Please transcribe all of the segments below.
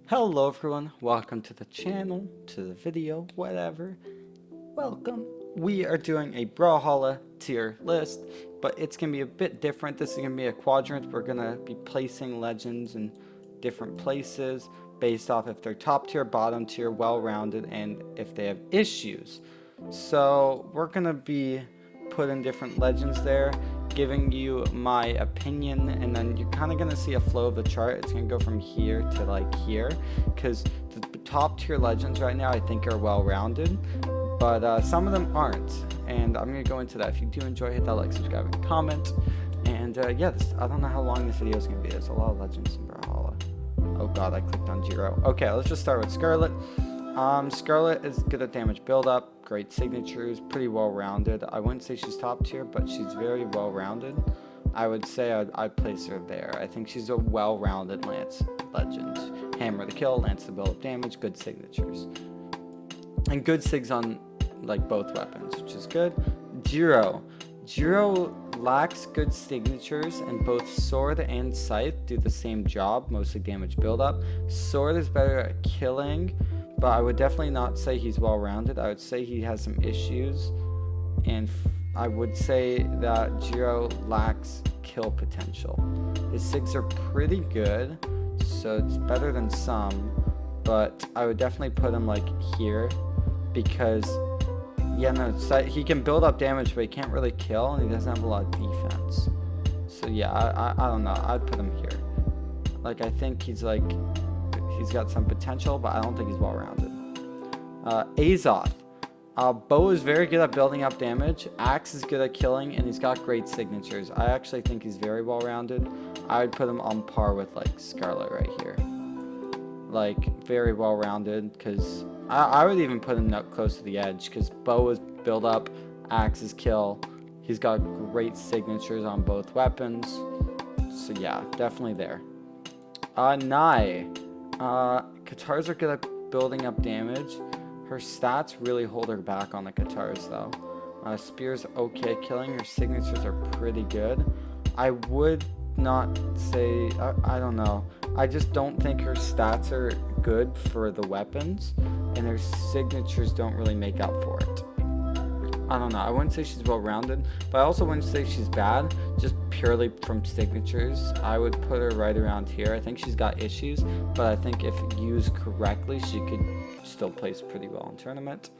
Hello everyone, welcome to the channel, to the video, whatever. Welcome. We are doing a Brawlhalla tier list, but it's going to be a bit different. This is going to be a quadrant. We're going to be placing legends in different places based off if they're top tier, bottom tier, well-rounded, and if they have issues. So we're going to be putting different legends there, giving you my opinion, and then you're kind of going to see a flow of the chart. It's going to go from here to like here, because the top tier legends right now I think are well-rounded, but some of them aren't, and I'm going to go into that. If you do enjoy, hit that like, subscribe, and comment. And yeah, I don't know how long this video is going to be. There's a lot of legends in Brawlhalla. Oh god, I clicked on 0. Okay, let's just start with Scarlet. Scarlet is good at damage build-up, great signatures, pretty well-rounded. I wouldn't say she's top tier, but she's very well-rounded. I would say I'd place her there. I think she's a well-rounded Lance legend. Hammer the kill, Lance the build-up damage, good signatures. And good sigs on like both weapons, which is good. Jiro lacks good signatures, and both sword and scythe do the same job, mostly damage build-up. Sword is better at killing, but I would definitely not say he's well-rounded. I would say he has some issues, and I would say that Jiro lacks kill potential. His sigs are pretty good, so it's better than some, but I would definitely put him like here, because yeah, no, he can build up damage, but he can't really kill, and he doesn't have a lot of defense. So yeah, I don't know, I'd put him here. Like, I think he's got some potential, but I don't think he's well-rounded. Azoth. Bow is very good at building up damage. Axe is good at killing, and he's got great signatures. I actually think he's very well-rounded. I would put him on par with like Scarlet right here. Like, very well-rounded, because I would even put him up close to the edge, because Bow is build up, Axe is kill. He's got great signatures on both weapons. So yeah, definitely there. Nai. Katars are good at building up damage. Her stats really hold her back on the Katars though. Spear's okay at killing. Her signatures are pretty good. I would not say, I don't know. I just don't think her stats are good for the weapons, and her signatures don't really make up for it. I don't know. I wouldn't say she's well-rounded, but I also wouldn't say she's bad, just purely from signatures. I would put her right around here. I think she's got issues, but I think if used correctly, she could still place pretty well in tournament.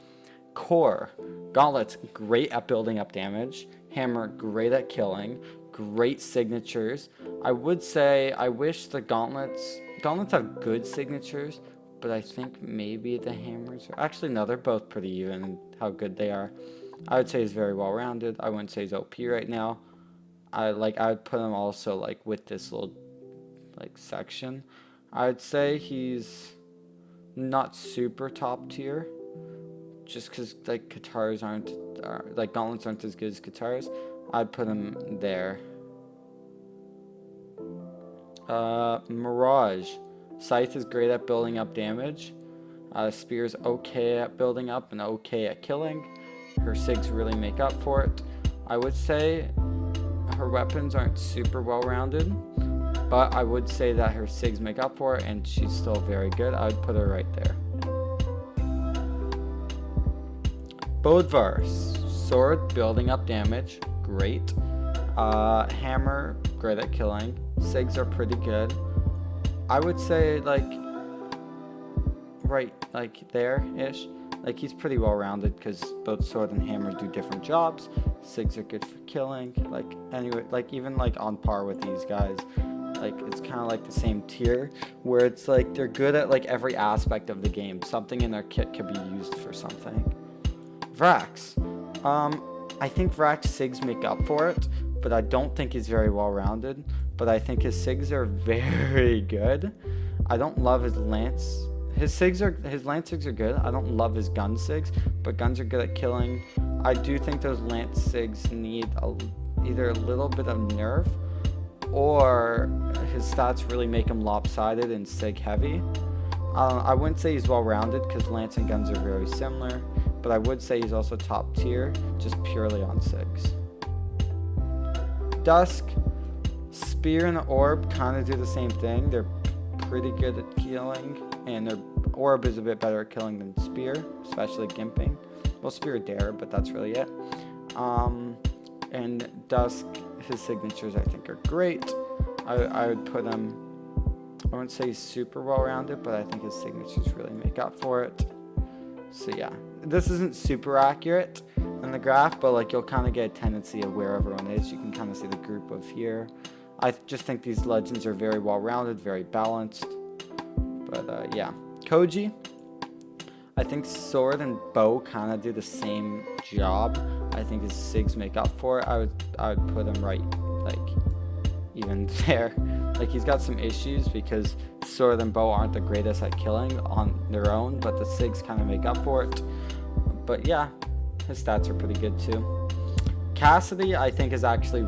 Core. Gauntlets, great at building up damage. Hammer, great at killing. Great signatures. I would say I wish the gauntlets have good signatures, but I think maybe the hammers are actually, no, they're both pretty even in how good they are. I would say he's very well-rounded. I wouldn't say he's OP right now. I would put him also like with this little like section. I would say he's not super top tier, just because like Katars like gauntlets aren't as good as Katars. I'd put him there. Mirage. Scythe is great at building up damage. Spear's okay at building up and okay at killing. Her sigs really make up for it. I would say her weapons aren't super well-rounded, but I would say that her sigs make up for it, and she's still very good. I would put her right there. Bodvar. Sword, building up damage, great. Hammer, great at killing. Sigs are pretty good. I would say like right like there-ish. Like, he's pretty well-rounded, because both sword and hammer do different jobs. Sigs are good for killing. Like, anyway, like even like on par with these guys. Like, it's kind of like the same tier, where it's like they're good at like every aspect of the game. Something in their kit could be used for something. Vrax. I think Vrax sigs make up for it, but I don't think he's very well-rounded. But I think his sigs are very good. I don't love his lance. His lance sigs are good. I don't love his gun sigs, but guns are good at killing. I do think those lance sigs need either a little bit of nerf, or his stats really make him lopsided and sig heavy. I wouldn't say he's well-rounded, because lance and guns are very similar, but I would say he's also top tier, just purely on sigs. Dusk. Spear and Orb kind of do the same thing. They're pretty good at killing, and their orb is a bit better at killing than spear, especially gimping. Well, spear dare, but that's really it. And Dusk, his signatures I think are great. I would put him, I wouldn't say he's super well rounded, but I think his signatures really make up for it. So yeah, this isn't super accurate in the graph, but like you'll kind of get a tendency of where everyone is. You can kind of see the group of here. I just think these legends are very well rounded, very balanced. But yeah, Koji, I think sword and bow kind of do the same job. I think his sigs make up for it. I would put him right, like, even there. Like, he's got some issues because sword and bow aren't the greatest at killing on their own, but the sigs kind of make up for it. But yeah, his stats are pretty good too. Cassidy, I think, is actually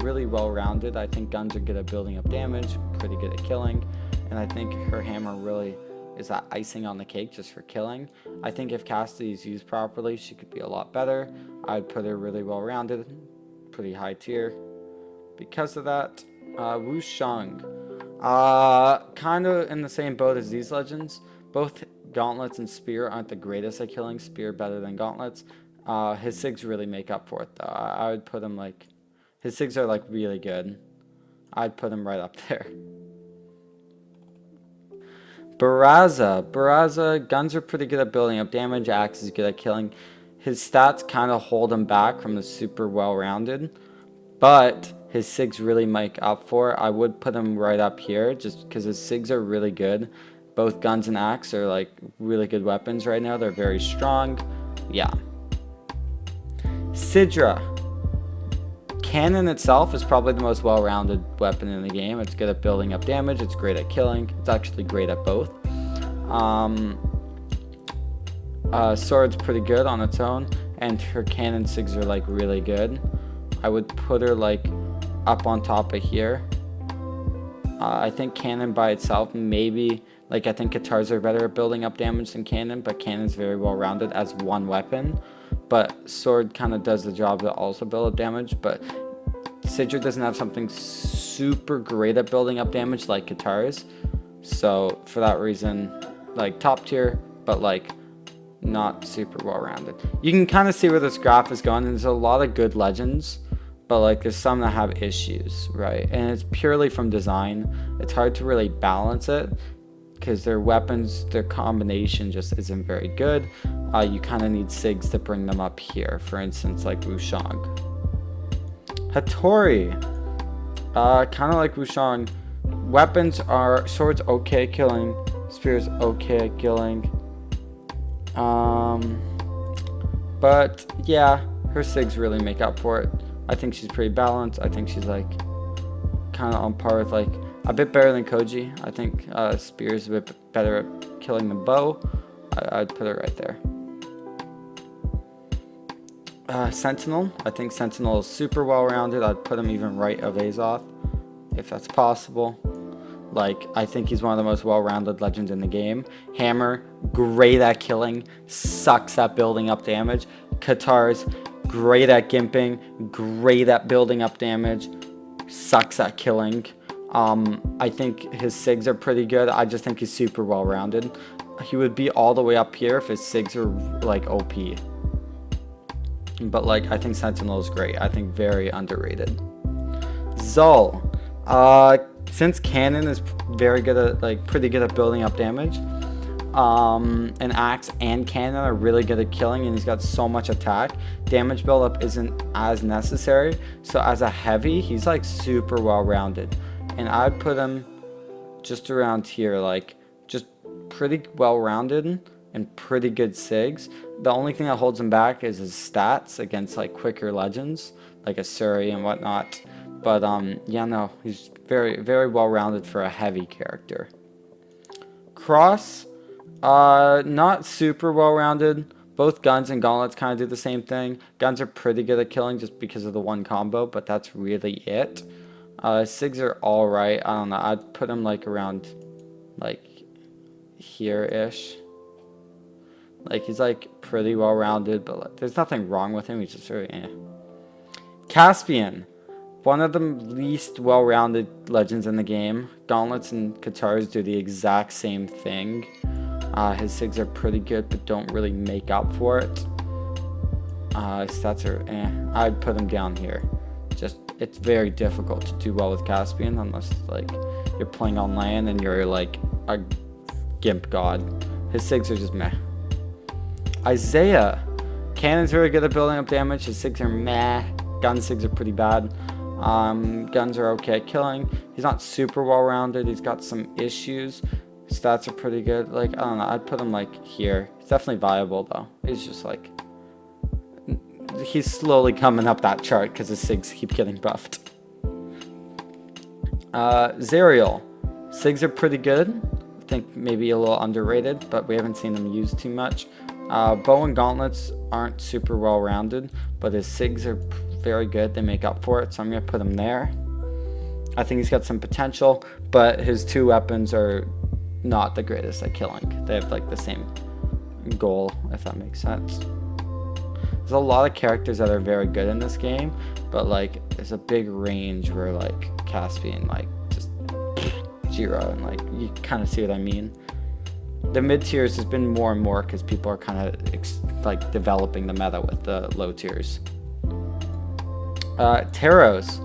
really well rounded. I think guns are good at building up damage, pretty good at killing, and I think her hammer really is that icing on the cake just for killing. I think if Cassidy is used properly, she could be a lot better. I'd put her really well rounded, pretty high tier. Because of that, Wu Shang, kind of in the same boat as these legends. Both gauntlets and spear aren't the greatest at killing. Spear better than gauntlets. His sigs really make up for it though. I would put him like, his sigs are like really good. I'd put him right up there. Barraza, guns are pretty good at building up damage. Axe is good at killing. His stats kind of hold him back from the super well-rounded, but his sigs really make up for it. I would put him right up here just because his sigs are really good. Both guns and axe are like really good weapons right now. They're very strong. Yeah. Sidra. Cannon itself is probably the most well-rounded weapon in the game. It's good at building up damage. It's great at killing. It's actually great at both. Sword's pretty good on its own, and her cannon sigs are like really good. I would put her like up on top of here. I think cannon by itself, maybe, like I think guitars are better at building up damage than cannon, but cannon's very well-rounded as one weapon. But sword kind of does the job to also build up damage, but Sidra doesn't have something super great at building up damage like guitars. So for that reason, like top tier, but like not super well-rounded. You can kind of see where this graph is going, and there's a lot of good legends, but like there's some that have issues, right? And it's purely from design. It's hard to really balance it because their weapons, their combination just isn't very good. You kind of need sigs to bring them up here, for instance, like Wushang. Hattori, kind of like Wushang. Weapons are, swords okay at killing, spears okay at killing. But yeah, her sigs really make up for it. I think she's pretty balanced. I think she's like kind of on par with like a bit better than Koji. I think spear's a bit better at killing than bow. I'd put her right there. Sentinel, I think Sentinel is super well-rounded. I'd put him even right of Azoth, if that's possible. Like, I think he's one of the most well-rounded legends in the game. Hammer, great at killing, sucks at building up damage. Katars, great at gimping, great at building up damage, sucks at killing. I think his sigs are pretty good. I just think he's super well-rounded. He would be all the way up here if his sigs are like OP. But like, I think Sentinel is great. I think very underrated. Zul. Since Cannon is very good at, like, pretty good at building up damage, and Axe and Cannon are really good at killing, and he's got so much attack, damage buildup isn't as necessary. So as a heavy, he's like super well-rounded, and I'd put him just around here, like just pretty well-rounded and pretty good sigs. The only thing that holds him back is his stats against like quicker legends like Asuri and whatnot. But yeah, no, he's very, very well-rounded for a heavy character. Cross, not super well-rounded. Both guns and gauntlets kind of do the same thing. Guns are pretty good at killing just because of the one combo, but that's really it. Sigs are alright. I don't know. I'd put him like around like here-ish. Like, he's like pretty well-rounded, but like, there's nothing wrong with him. He's just very eh. Caspian. one of the least well-rounded legends in the game. Gauntlets and Katars do the exact same thing. His SIGs are pretty good, but don't really make up for it. His stats are I'd put him down here. Just, it's very difficult to do well with Caspian unless like you're playing on land and you're like a gimp god. His SIGs are just meh. Isaiah. Cannon's very good at building up damage. His SIGs are meh. Gun SIGs are pretty bad. Guns are okay at killing. He's not super well-rounded. He's got some issues. Stats are pretty good. Like, I don't know. I'd put him like here. He's definitely viable though. He's just like, he's slowly coming up that chart because his SIGs keep getting buffed. Zerial. SIGs are pretty good. I think maybe a little underrated, but we haven't seen them used too much. Bow and gauntlets aren't super well-rounded, but his SIGs are very good. They make up for it, so I'm going to put him there. I think he's got some potential, but his 2 weapons are not the greatest at killing. They have like the same goal, if that makes sense. There's a lot of characters that are very good in this game, but like there's a big range where like Caspian like just zero, and like you kind of see what I mean. The mid tiers has been more and more because people are kind of like developing the meta with the low tiers. Taros,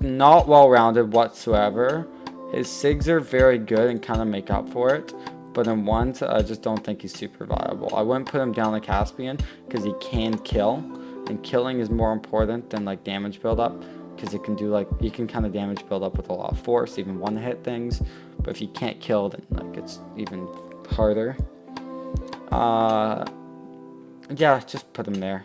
not well-rounded whatsoever. His SIGs are very good and kind of make up for it, but in ones I just don't think he's super viable. I wouldn't put him down the Caspian because he can kill, and killing is more important than like damage build-up, because it can do like, you can kind of damage build up with a lot of force, even one-hit things, but if you can't kill, then like it's even harder. Yeah, just put him there.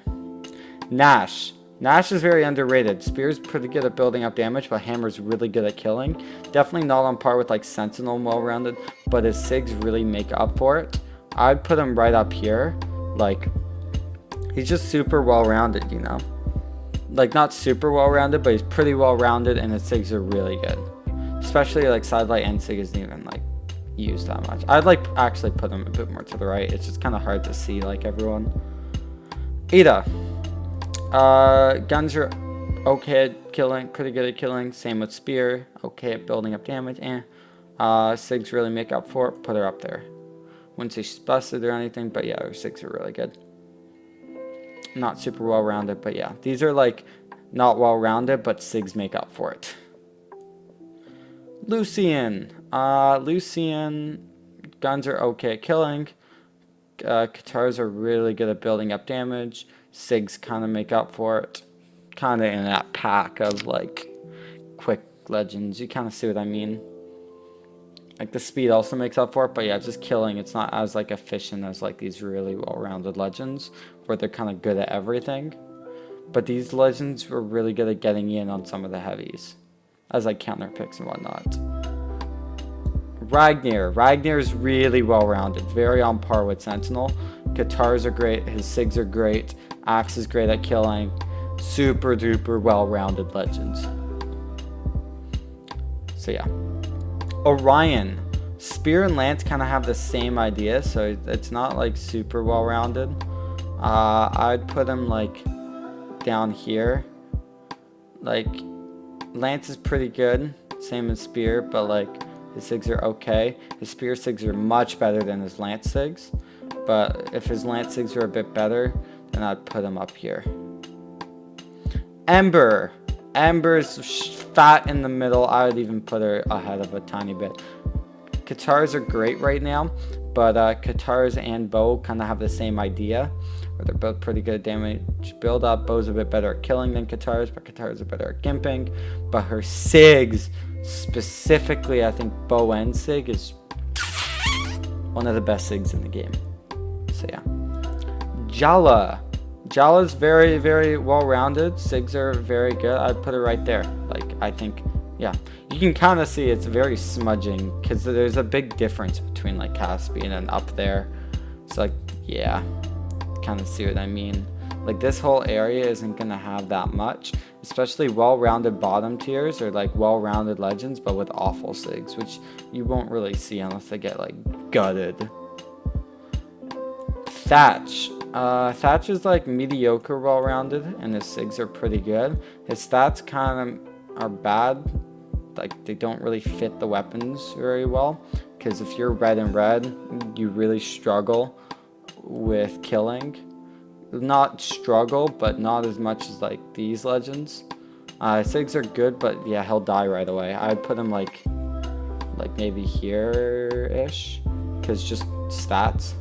Nash. Nash is very underrated. Spear's pretty good at building up damage, but Hammer's really good at killing. Definitely not on par with like Sentinel and well-rounded, but his SIGs really make up for it. I'd put him right up here. Like, he's just super well-rounded, you know? Like, not super well-rounded, but he's pretty well-rounded, and his SIGs are really good. Especially like Sidelight and SIG isn't even like used that much. I'd like actually put him a bit more to the right. It's just kind of hard to see like everyone. Ada. Guns are okay at killing, pretty good at killing. Same with Spear, okay at building up damage. SIGs really make up for it. Put her up there. Wouldn't say she's busted or anything, but yeah, her SIGs are really good. Not super well-rounded, but yeah, these are like not well-rounded, but SIGs make up for it. Lucian. Lucian, guns are okay at killing. Katars are really good at building up damage. SIGs kind of make up for it. Kind of in that pack of like quick legends. You kind of see what I mean. Like the speed also makes up for it, but yeah, just killing, it's not as like efficient as like these really well-rounded legends where they're kind of good at everything. But these legends were really good at getting in on some of the heavies as like counter picks and whatnot. Ragnar. Ragnar is really well-rounded, very on par with Sentinel. Katars are great, his SIGs are great, Axe is great at killing. Super duper well-rounded legends. So yeah. Orion. Spear and Lance kind of have the same idea, so it's not like super well-rounded. I'd put him like down here. Like Lance is pretty good, same as Spear, but like his SIGs are okay. His Spear SIGs are much better than his Lance SIGs, but if his Lance SIGs are a bit better, then I'd put him up here. Ember. Ember's fat in the middle. I would even put her ahead of a tiny bit. Katars are great right now, but Katars and Bow kind of have the same idea, where they're both pretty good at damage build up. Bow's a bit better at killing than Katars, but Katars are better at gimping. But her SIGs, specifically, I think Bow and SIG is one of the best SIGs in the game. So yeah. Jala. Jala's very, very well-rounded. SIGs are very good. I'd put it right there. Like, I think, yeah. You can kind of see it's very smudging because there's a big difference between, like, Caspian and up there. It's like, yeah, kind of see what I mean. Like, this whole area isn't going to have that much, especially well-rounded bottom tiers or, like, well-rounded legends, but with awful SIGs, which you won't really see unless they get, like, gutted. Thatch. Thatch is like mediocre well-rounded, and his SIGs are pretty good. His stats kind of are bad. Like, they don't really fit the weapons very well. Because if you're red and red, you really struggle with killing. Not struggle, but not as much as like these legends. SIGs are good, but yeah, he'll die right away. I'd put him like maybe here-ish, because just stats.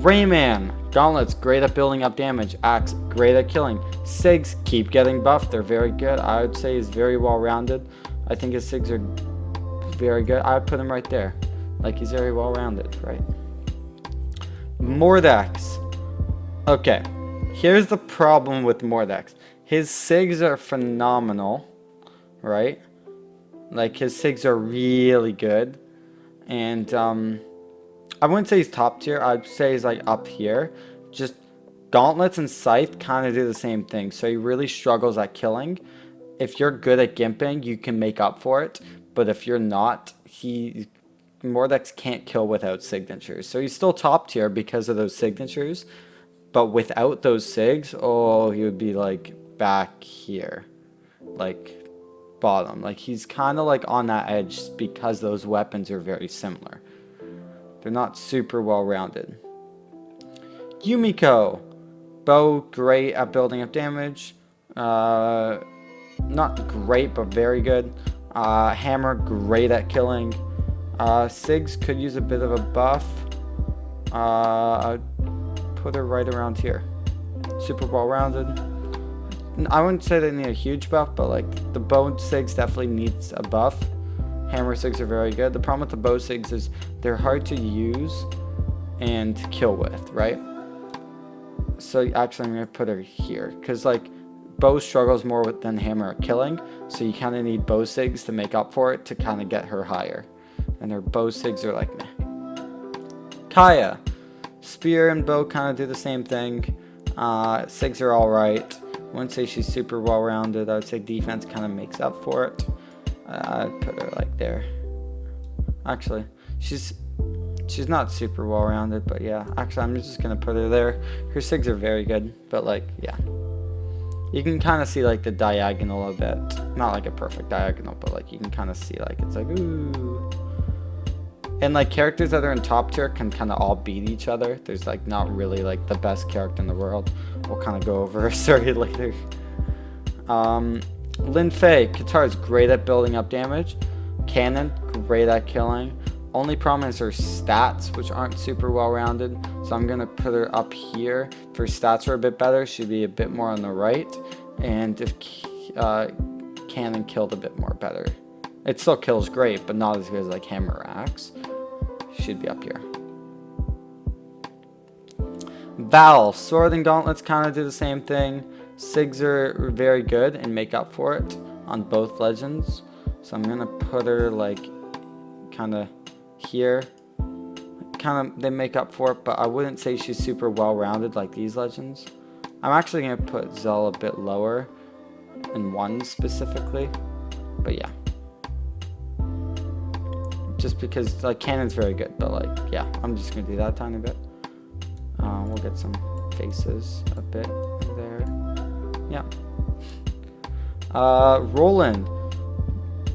Rayman, gauntlets, great at building up damage. Axe, great at killing. SIGs, keep getting buffed. They're very good. I would say he's very well-rounded. I think his SIGs are very good. I would put him right there. Like, he's very well-rounded, right? Mordex. Okay, here's the problem with Mordex. His SIGs are phenomenal, right? Like, his SIGs are really good. And, I wouldn't say he's top tier. I'd say he's, like, up here. Just gauntlets and scythe kind of do the same thing. So he really struggles at killing. If you're good at gimping, you can make up for it. But if you're not, Mordex can't kill without signatures. So he's still top tier because of those signatures. But without those SIGs, oh, he would be, like, back here. Like, bottom. Like, he's kind of, like, on that edge because those weapons are very similar. They're not super well-rounded. Yumiko. Bow, great at building up damage. Not great, but very good. Hammer, great at killing. SIGs could use a bit of a buff. I'd put her right around here. Super well-rounded. I wouldn't say they need a huge buff, but like the bow SIGs definitely needs a buff. Hammer SIGs are very good. The problem with the bow SIGs is they're hard to use and kill with, right? So actually I'm going to put her here because like bow struggles more than hammer at killing. So you kind of need bow SIGs to make up for it to kind of get her higher. And her bow SIGs are like meh. Kaya. Spear and bow kind of do the same thing. SIGs are alright. I wouldn't say she's super well-rounded. I would say defense kind of makes up for it. I'd put her like there. Actually, she's not super well-rounded, but yeah. Actually, I'm just going to put her there. Her SIGs are very good, but like, yeah. You can kind of see like the diagonal a bit. Not like a perfect diagonal, but like you can kind of see like it's like, ooh. And like characters that are in top tier can kind of all beat each other. There's like not really like the best character in the world. We'll kind of go over her story later. Lin Fei, Katar is great at building up damage. Cannon, great at killing. Only problem is her stats, which aren't super well rounded. So I'm gonna put her up here. If her stats were a bit better, she'd be a bit more on the right. And if Cannon killed a bit more better. It still kills great, but not as good as like Hammer or Axe. Should be up here. Val, Sword and Gauntlets kind of do the same thing. SIGs are very good and make up for it on both legends. So I'm gonna put her like kind of here. Kind of, they make up for it, but I wouldn't say she's super well-rounded like these legends. I'm actually gonna put Zell a bit lower in one specifically, but yeah. Just because like Cannon's very good, but like yeah, I'm just gonna do that a tiny bit. We'll get some faces a bit there. Yeah. Roland,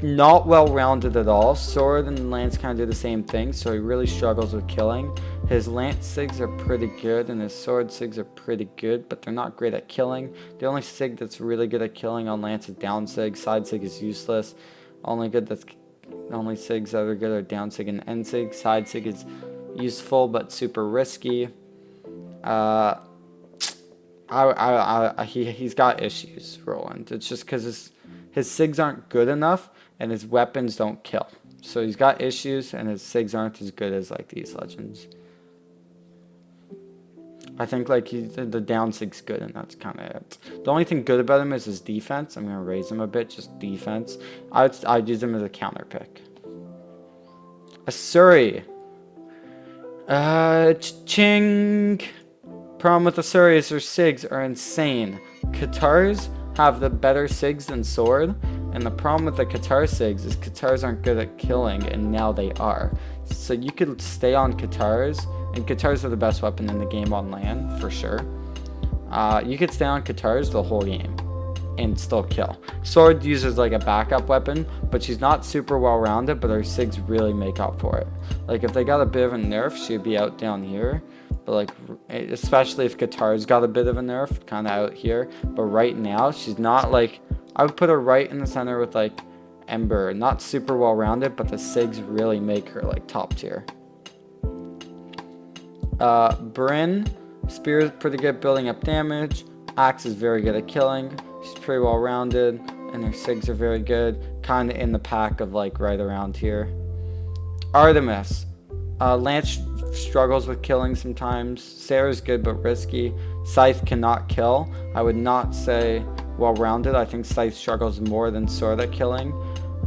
not well rounded at all. Sword and Lance kind of do the same thing, so he really struggles with killing. His Lance SIGs are pretty good, and his Sword SIGs are pretty good, but they're not great at killing. The only SIG that's really good at killing on Lance is down SIG. Side SIG is useless. Only SIGs that are good are down SIG and end SIG. Side SIG is useful but super risky. He's got issues, Roland. It's just because his SIGs aren't good enough and his weapons don't kill. So he's got issues and his SIGs aren't as good as like these legends. I think like the down SIG's good and that's kind of it. The only thing good about him is his defense. I'm going to raise him a bit, just defense. I'd use him as a counter pick. Asuri. Ching. Problem with Asuri is her SIGs are insane. Katars have the better SIGs than Sword, and the problem with the Katar SIGs is Katars aren't good at killing, and now they are. So you could stay on Katars And guitars are the best weapon in the game on land, for sure. You could stay on guitars the whole game and still kill. Sword uses like a backup weapon, but she's not super well rounded, but her SIGs really make up for it. Like if they got a bit of a nerf, she'd be out down here. But like, especially if guitars got a bit of a nerf, kind of out here. But right now, she's not like, I would put her right in the center with like Ember. Not super well rounded, but the SIGs really make her like top tier. Bryn, Spear is pretty good at building up damage. Axe is very good at killing. She's pretty well rounded, and her SIGs are very good. Kind of in the pack of like right around here. Artemis, Lance struggles with killing sometimes. Sarah's good but risky. Scythe cannot kill. I would not say well rounded. I think Scythe struggles more than Sword at killing.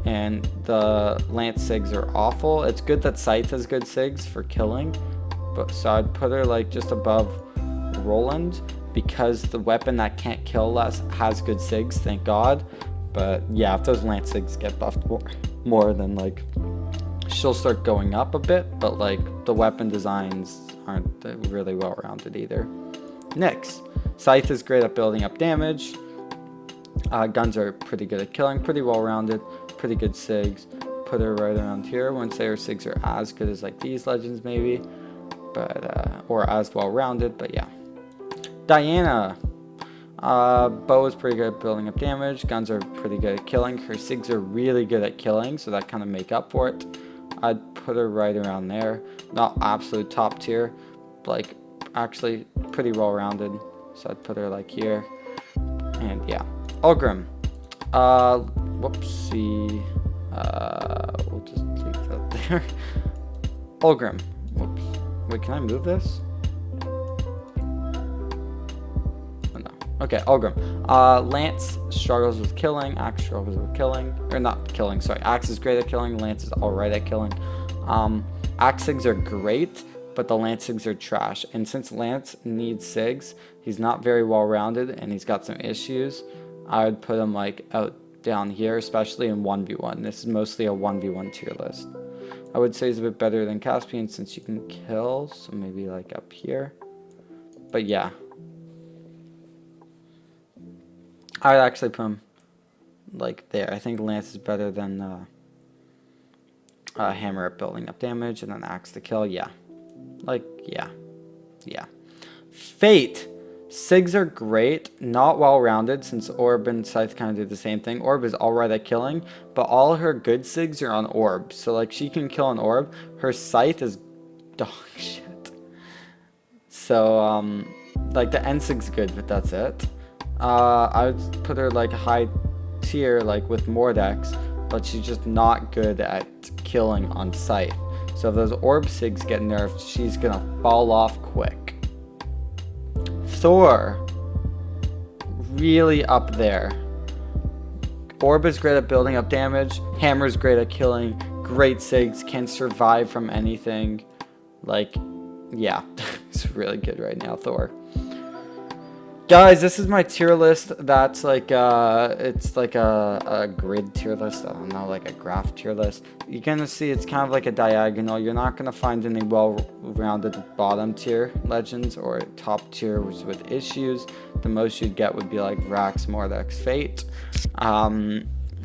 And the Lance SIGs are awful. It's good that Scythe has good SIGs for killing. But so I'd put her like just above Roland, because the weapon that can't kill less has good SIGs, thank God. But yeah, if those Lance SIGs get buffed more then like she'll start going up a bit, but like the weapon designs aren't really well rounded either. Nyx, Scythe is great at building up damage. Guns are pretty good at killing, pretty well rounded, pretty good SIGs. Put her right around here. Wouldn't say her SIGs are as good as like these legends maybe, but or as well rounded, but yeah. Diana, bow is pretty good at building up damage. Guns are pretty good at killing. Her SIGs are really good at killing, so that kind of make up for it. I'd put her right around there. Not absolute top tier, like actually pretty well rounded. So I'd put her like here. And yeah. Ulgrim. Whoopsie. We'll just leave that there. Ulgrim. Whoops. Wait, can I move this? Okay, Ulgrim. Lance struggles with killing. Axe struggles with killing. Or not killing, sorry. Axe is great at killing. Lance is alright at killing. Axe SIGs are great, but the Lance SIGs are trash. And since Lance needs SIGs, he's not very well rounded and he's got some issues. I would put him like out down here, especially in 1v1. This is mostly a 1v1 tier list. I would say he's a bit better than Caspian since you can kill, so maybe like up here. But yeah. I'd actually put him like there. I think Lance is better than Hammer at building up damage, and then Axe to kill. Yeah. Like, yeah. Yeah. Fate. SIGs are great. Not well rounded, since Orb and Scythe kind of do the same thing. Orb is alright at killing, but all her good SIGs are on Orb. So, like, she can kill an Orb. Her Scythe is dog shit. So, like, the N SIG's good, but that's it. I would put her like high tier, like with Mordex, but she's just not good at killing on Scythe. So if those Orb SIGs get nerfed, she's gonna fall off quick. Thor, really up there. Orb is great at building up damage. Hammer is great at killing. Great SIGs, can survive from anything. Like, yeah, it's really good right now, Thor. Guys, this is my tier list. That's like, it's like a grid tier list. I don't know, like a graph tier list. You're gonna see it's kind of like a diagonal. You're not gonna find any well-rounded bottom tier legends or top tiers with issues. The most you'd get would be like Rax, Mordex, Fate.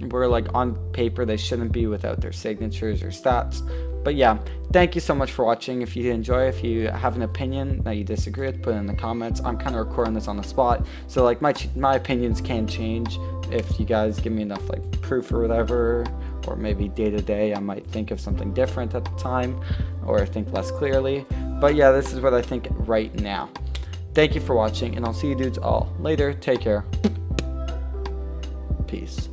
Where like on paper they shouldn't be without their signatures or stats. But yeah, thank you so much for watching. If you enjoy, if you have an opinion that you disagree with, put it in the comments. I'm kind of recording this on the spot, so like my opinions can change if you guys give me enough like proof or whatever, or maybe day to day I might think of something different at the time or think less clearly. But yeah, this is what I think right now. Thank you for watching, and I'll see you dudes all later. Take care. Peace.